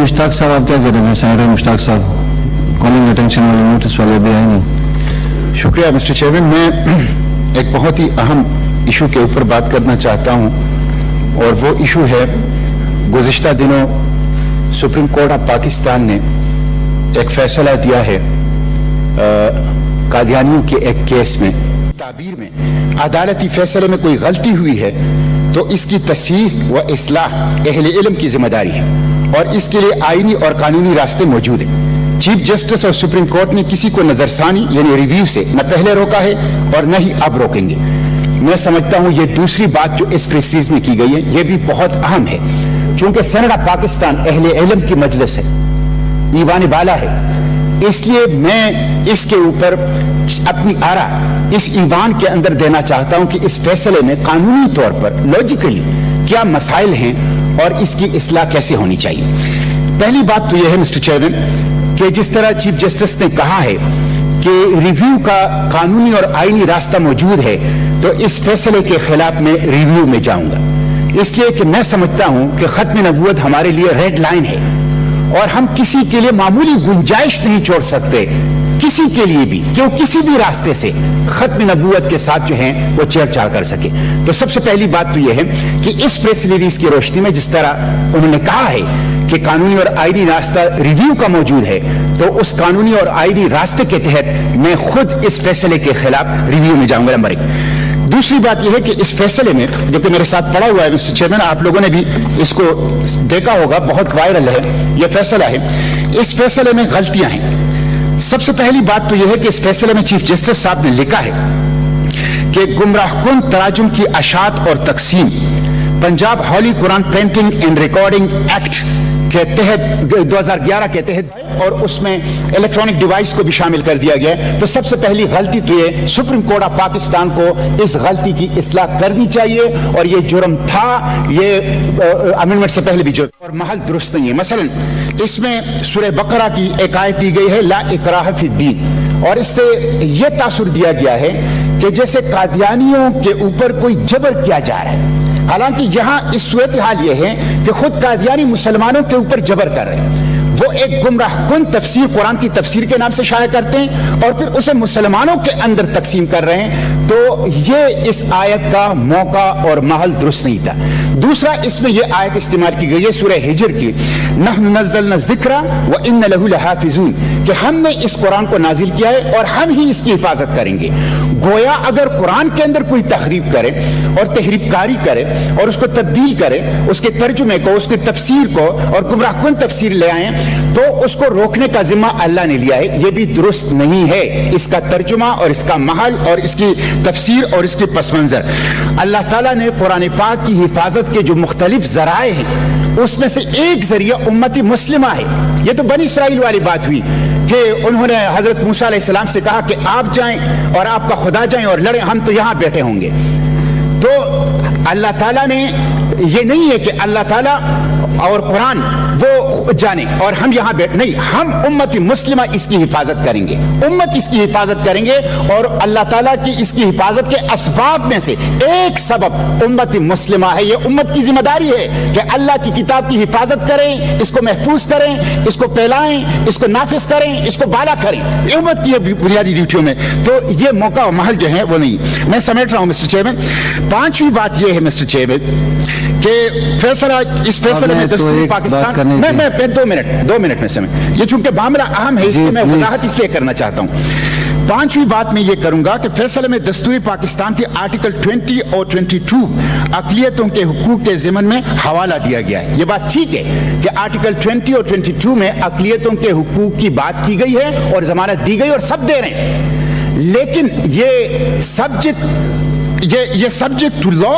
मुश्ताक साहब आप क्या कह रहे थे? सेनेटर मुश्ताक साहब कॉलिंग अटेंशन वाले नोटिस वाले भी आए नहीं। शुक्रिया मिस्टर चेयरमैन। मैं एक बहुत ही अहम इशू के ऊपर बात करना चाहता हूं और वो इशू है, गुज़िश्ता दिनों सुप्रीम कोर्ट ऑफ पाकिस्तान ने एक फैसला दिया है कादियानियों के एक केस में। ताबीर में अदालती फैसले में कोई गलती हुई है तो इसकी तस्हीह व इस्लाह अहले इल्म की जिम्मेदारी है और इसके लिए आईनी और कानूनी रास्ते मौजूद हैं। चीफ जस्टिस और सुप्रीम कोर्ट ने किसी को नजरसानी यानी रिव्यू से न पहले रोका है और न ही अब रोकेंगे। मैं समझता हूं ये दूसरी बात जो इस प्रेसिज में की गई है ये भी बहुत अहम है, चूंकि सेनेट ऑफ पाकिस्तान अहले इल्म की मजलिस है, ईवान बाला है, इसलिए मैं इसके ऊपर अपनी आरा इस ईवान के अंदर देना चाहता हूं कि इस फैसले में कानूनी तौर पर लॉजिकली क्या मसाइल हैं और इसकी इस्लाह कैसे होनी चाहिए। पहली बात तो यह है मिस्टर चेयरमैन कि जिस तरह चीफ जस्टिस ने कहा है कि रिव्यू का कानूनी और आईनी रास्ता मौजूद है, तो इस फैसले के खिलाफ मैं रिव्यू में जाऊंगा, इसलिए कि मैं समझता हूं कि खत्म नबूवत हमारे लिए रेड लाइन है और हम किसी के लिए मामूली गुंजाइश नहीं छोड़ सकते, किसी के लिए भी, कि वो किसी भी रास्ते से खत्म नबूवत के साथ जो है वो छेड़छाड़ कर सके। तो सबसे पहली बात तो यह है कि इस प्रेस रिलीज की रोशनी में जिस तरह उन्होंने कहा है कि कानूनी और आईनी रास्ता रिव्यू का मौजूद है, तो उस कानूनी और आईनी रास्ते के तहत मैं खुद इस फैसले के खिलाफ रिव्यू में जाऊंगा। नंबर एक। दूसरी बात यह है कि इस फैसले में जो कि मेरे साथ पड़ा हुआ है मिस्टर चेयरमैन, आप लोगों ने भी इसको देखा होगा, बहुत वायरल है यह फैसला है। इस फैसले में गलतियां हैं। सबसे पहली बात तो यह है कि इस फैसले में चीफ जस्टिस साहब ने लिखा है कि गुमराहकुन तराजुम की अशात और तकसीम Punjab holy Quran printing and recording act के तहत 2011 के तहत और उसमें इलेक्ट्रॉनिक डिवाइस को भी शामिल कर दिया गया है। तो सबसे पहली गलती तो ये सुप्रीम कोर्ट ऑफ पाकिस्तान को इस गलती की इस्लाह करनी चाहिए और ये जुर्म था, ये अमेंडमेंट से पहले भी जुर्म और महल दुरुस्त नहीं है। मसलन इसमें सूरह बकरा की एक आयत दी गई है, ला इकराह फिद्दीन, और इससे यह तासुर दिया गया है कि जैसे कादियानियों के ऊपर कोई जबर किया जा रहा है, हालांकि यहां इस सूरत हाल यह है कि खुद कादियानी मुसलमानों के ऊपर जबर कर रहे हैं। वो एक गुमराहकुन तफसीर कुरान की तफसीर के नाम से शाया करते हैं और फिर उसे मुसलमानों के अंदर तकसीम कर रहे हैं, तो ये इस आयत का मौका और महल दुरुस्त नहीं था। दूसरा, इसमें यह आयत इस्तेमाल की गई है सूरह हिजर की, नहनु नज़्ज़लना ज़िक्रा व इन्ना लहू लहाफ़िज़ून, कि हमने इस कुरान को नाजिल किया है और हम ही इसकी हिफाजत करेंगे। गोया अगर कुरान के अंदर कोई तहरीफ करे और तहरीफकारी करे और उसको तब्दील करे, उसके तर्जुमे को, उसकी तफसीर को और गुमराहकुन तफसीर ले आए, तो उसको रोकने का जिम्मा अल्लाह ने लिया है। यह भी दुरुस्त नहीं है, इसका तर्जुमा और इसका महल और इसकी तफसीर और इसके पस मंजर। अल्लाह ताला ने कुरान पाक की हिफाजत के जो मुख्तलिफ जराए हैं उसमें से एक जरिया उम्मती मुस्लिमा है। यह तो बनी इसराइल वाली बात हुई कि उन्होंने हजरत मूसा अलैहिस्सलाम से कहा कि आप जाएं और आपका खुदा जाएं और लड़ें, हम तो यहां बैठे होंगे। तो अल्लाह ताला ने, ये नहीं है कि अल्लाह ताला और कुरान वो जाने और हम यहां बैठ, नहीं, हम उम्मत मुस्लिमा इसकी हिफाजत करेंगे, उम्मत इसकी हिफाजत करेंगे और अल्लाह ताला की इसकी हिफाजत के असबाब में से एक सबब उम्मत मुस्लिमा है। ये उम्मत की जिम्मेदारी है कि अल्लाह की किताब की हिफाजत करें, इसको महफूज करें, इसको फैलाएं, इसको नाफिज करें, इसको बाला करें, ये उम्मत की बुनियादी ड्यूटियों में। तो ये मौका और महल जो है वो नहीं। मैं समेट रहा हूं मिस्टर चेयरमैन। पांचवी बात यह है मिस्टर चेयरमैन कि फैसला, इस फैसले में दस्तूर पाकिस्तान, मैं 2 मिनट में समय, ये चूंकि मामला अहम है इसलिए मैं वजाहत इसलिए करना चाहता हूं। पांचवी बात मैं ये करूंगा कि फैसले में दस्तूर पाकिस्तान के आर्टिकल 20 और 22 अक़लियतों के हुकूक के ज़िमन में हवाला दिया गया है। ये बात ठीक है कि आर्टिकल 20 और 22 में अक़लियतों के हुकूक की बात की गई है और जमानत दी गई और सब दे रहे हैं, लेकिन ये subject to law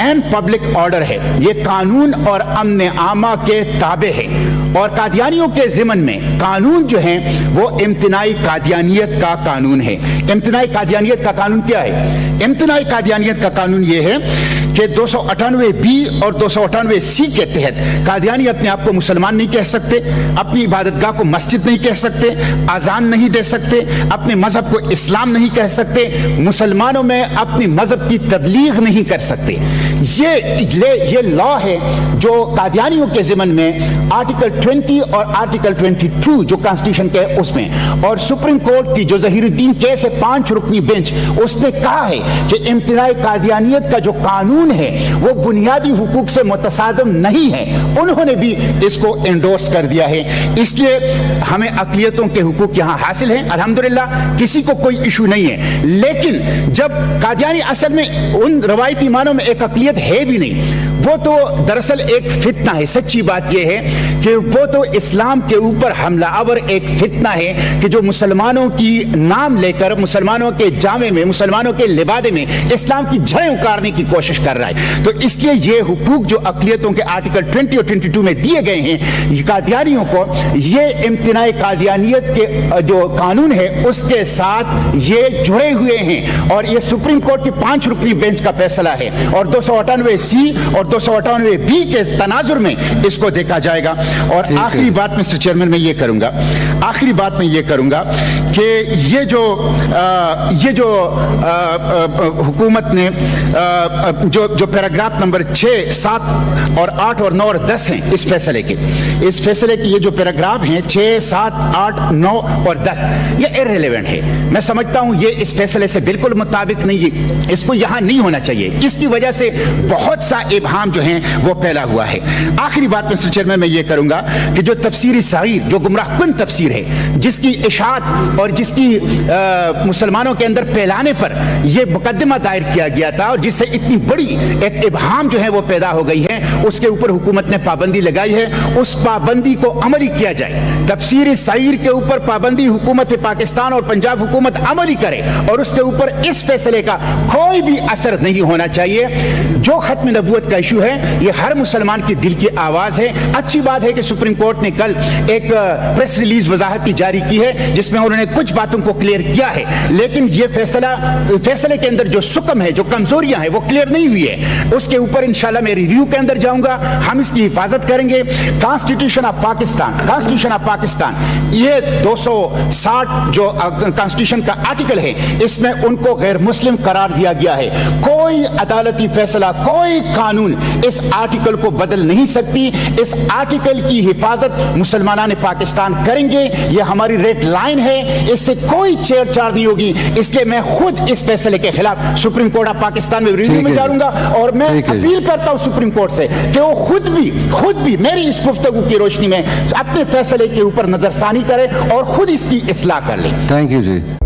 and public order है, ये कानून और अमन आमा के ताबे है। और कादियानियों के ज़िमन में कानून जो है वो इम्तिनाई कादियानियत का कानून है। इम्तिनाई कादियानियत का कानून क्या है? इम्तिनाई कादियानियत का कानून ये है कि 298B और 298C के तहत कादियानी अपने आप को मुसलमान नहीं कह सकते, अपनी इबादतगाह को मस्जिद नहीं कह सकते, आज़ान नहीं दे सकते, अपने मजहब को इस्लाम नहीं कह सकते, मुसलमानों में अपनी मजहब की तबलीग नहीं कर सकते। ये लॉ है जो कादियानियों के ज़िमन में आर्टिकल 20 और आर्टिकल 22 जो कॉन्स्टिट्यूशन के उसमें, और सुप्रीम कोर्ट की जो ज़हीरुद्दीन केस है 5 रुकनी बेंच, उसने कहा है कि इम्तिनाए कादियानियत का जो कानून है वो बुनियादी हुकूक से मुतसादम नहीं है। उन्होंने भी इसको एंडोर्स कर दिया है। इसलिए हमें अक़लियतों के हुकूक यहाँ हासिल हैं, अल्हम्दुलिल्लाह, किसी को कोई इशू नहीं है। लेकिन जब कादियानी असल में उन रवायती मानों में एक अक़लियत है भी नहीं, वो तो दरअसल एक फितना है। सच्ची बात यह है कि वो तो इस्लाम के ऊपर हमलावर एक फितना है कि जो मुसलमानों की नाम लेकर, मुसलमानों के जामे में, मुसलमानों के लिबादे में इस्लाम की जड़ें उखाड़ने की कोशिश कर रहा है। तो इसलिए ये हुकूक जो अक़लियतों के आर्टिकल 20 और 22 में दिए गए हैं कादियानियों को, ये इम्तिनाए कादियानियत के जो कानून है उसके साथ ये जुड़े हुए हैं। और ये सुप्रीम कोर्ट की 5 रुकनी बेंच का फैसला है और 298C और 298B के तनाजुर में इसको देखा जाएगा। और आखिरी बात मिस्टर चेयरमैन मैं ये करूंगा, आखिरी बात मैं ये करूंगा कि ये जो हुकूमत ने जो पैराग्राफ नंबर 6, 7 और 8 और 9 और 10 हैं इस फैसले के ये जो पैराग्राफ हैं 6, 7, 8, 9 और 10, ये इररिलेवेंट है। मैं समझता हूं ये इस फैसले से बिल्कुल मुताबिक नहीं है, इसको यहां नहीं होना चाहिए, किसकी वजह से बहुत सा इबहाम जो है वो फैला हुआ है। आखिरी बात मिस्टर चेयरमैन मैं ये करूंगा कि जो तफसीरी सगीर, जो गुमराहकुन तफसीर है, जिसकी इशाअत और जिसकी मुसलमानों के अंदर फैलाने पर यह मुकदमा दायर किया गया था और जिससे इतनी बड़ी एक इबहाम जो है वो पैदा हो गई है, उसके ऊपर हुकूमत ने पाबंदी लगाई है। उस पाबंदी को अमली किया जाए। तफसीरी सगीर के ऊपर पाबंदी हुकूमत पाकिस्तान और पंजाब हुकूमत अमली करे और उसके ऊपर इस फैसले का कोई भी असर नहीं होना चाहिए। जो खत्म नबूवत का इशू है ये हर मुसलमान की दिल की आवाज है। अच्छी बात है कि सुप्रीम कोर्ट ने कल एक प्रेस रिलीज वजाहत की जारी की है जिसमें उन्होंने कुछ बातों को क्लियर किया है, लेकिन ये फैसले के अंदर जो सुकम है, जो कमजोरियां हैं वो क्लियर नहीं हुई है। उसके ऊपर इंशाल्लाह मैं रिव्यू के अंदर जाऊंगा, हम इसकी हिफाजत करेंगे। कॉन्स्टिट्यूशन ऑफ पाकिस्तान ये 260 जो कॉन्स्टिट्यूशन का आर्टिकल है इसमें उनको गैर मुस्लिम करार दिया गया है। कोई अदालती फैसला, कोई कानून इस आर्टिकल को बदल नहीं सकती। इस आर्टिकल की हिफाजत मुसलमान पाकिस्तान करेंगे, ये हमारी रेड लाइन है, इससे कोई छेड़छाड़ नहीं होगी। इसलिए मैं खुद इस फैसले के खिलाफ सुप्रीम कोर्ट ऑफ पाकिस्तान में रिव्यू में जाऊंगा और मैं अपील करता हूं सुप्रीम कोर्ट से कि वो खुद भी मेरी इस गुफ्तगू की रोशनी में अपने फैसले के ऊपर नजरसानी करे और खुद इसकी इस्लाह कर ले। Thank you ji.